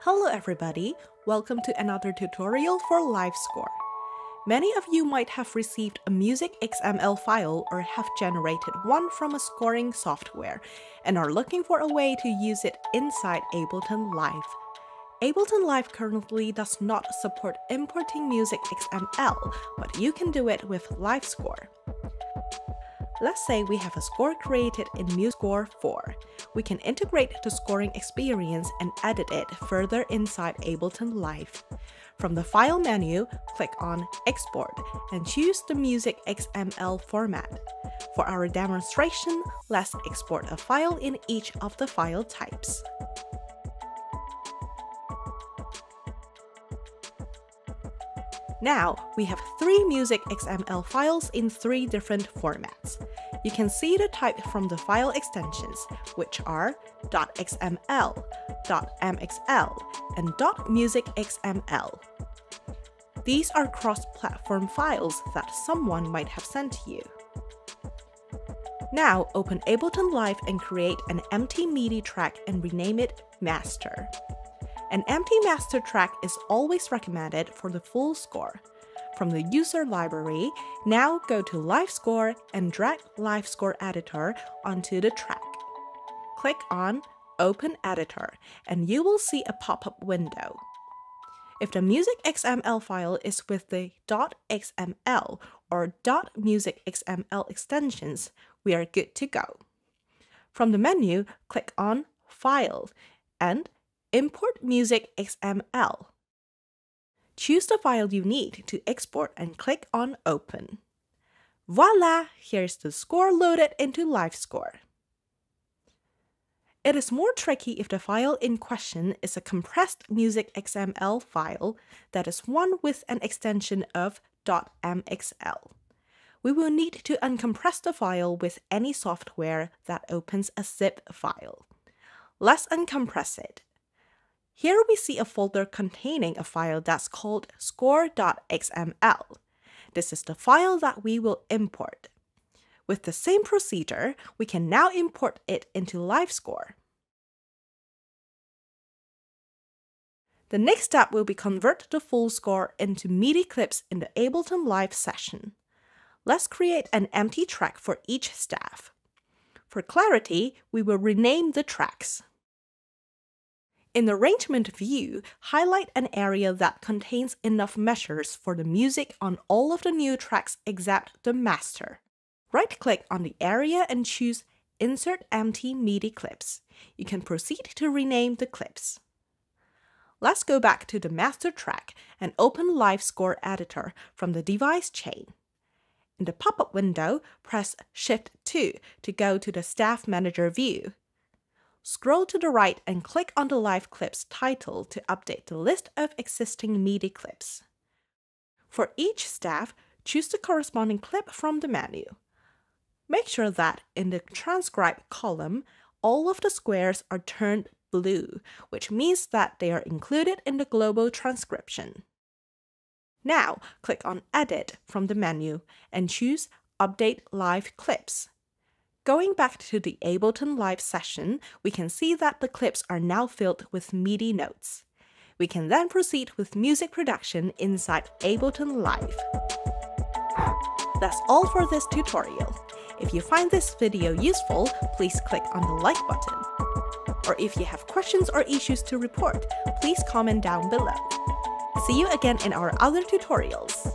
Hello everybody, welcome to another tutorial for LiveScore. Many of you might have received a musicxml file or have generated one from a scoring software and are looking for a way to use it inside Ableton Live. Ableton Live currently does not support importing musicxml, but you can do it with LiveScore. Let's say we have a score created in MaxScore 4. We can integrate the scoring experience and edit it further inside Ableton Live. From the File menu, click on Export and choose the musicxml format. For our demonstration, let's export a file in each of the file types. Now, we have 3 musicxml files in 3 different formats. You can see the type from the file extensions, which are .xml, .mxl, and .musicxml. These are cross-platform files that someone might have sent to you. Now, open Ableton Live and create an empty MIDI track and rename it Master. An empty master track is always recommended for the full score. From the user library, now go to LiveScore and drag LiveScore editor onto the track. Click on Open Editor and you will see a pop-up window. If the musicxml file is with the .xml or .musicxml extensions, we are good to go. From the menu, click on File and Import musicxml. Choose the file you need to export and click on Open. Voila! Here's the score loaded into LiveScore. It is more tricky if the file in question is a compressed musicxml file that is one with an extension of .mxl. We will need to uncompress the file with any software that opens a zip file. Let's uncompress it. Here we see a folder containing a file that's called score.xml. This is the file that we will import. With the same procedure, we can now import it into LiveScore. The next step will be convert the full score into MIDI clips in the Ableton Live session. Let's create an empty track for each staff. For clarity, we will rename the tracks. In the arrangement view, highlight an area that contains enough measures for the music on all of the new tracks except the master. Right-click on the area and choose Insert Empty MIDI Clips. You can proceed to rename the clips. Let's go back to the master track and open LiveScore Editor from the device chain. In the pop-up window, press Shift-2 to go to the Staff Manager view. Scroll to the right and click on the Live Clips title to update the list of existing MIDI clips. For each staff, choose the corresponding clip from the menu. Make sure that in the Transcribe column, all of the squares are turned blue, which means that they are included in the global transcription. Now, click on Edit from the menu and choose Update Live Clips. Going back to the Ableton Live session, we can see that the clips are now filled with MIDI notes. We can then proceed with music production inside Ableton Live. That's all for this tutorial. If you find this video useful, please click on the like button. Or if you have questions or issues to report, please comment down below. See you again in our other tutorials.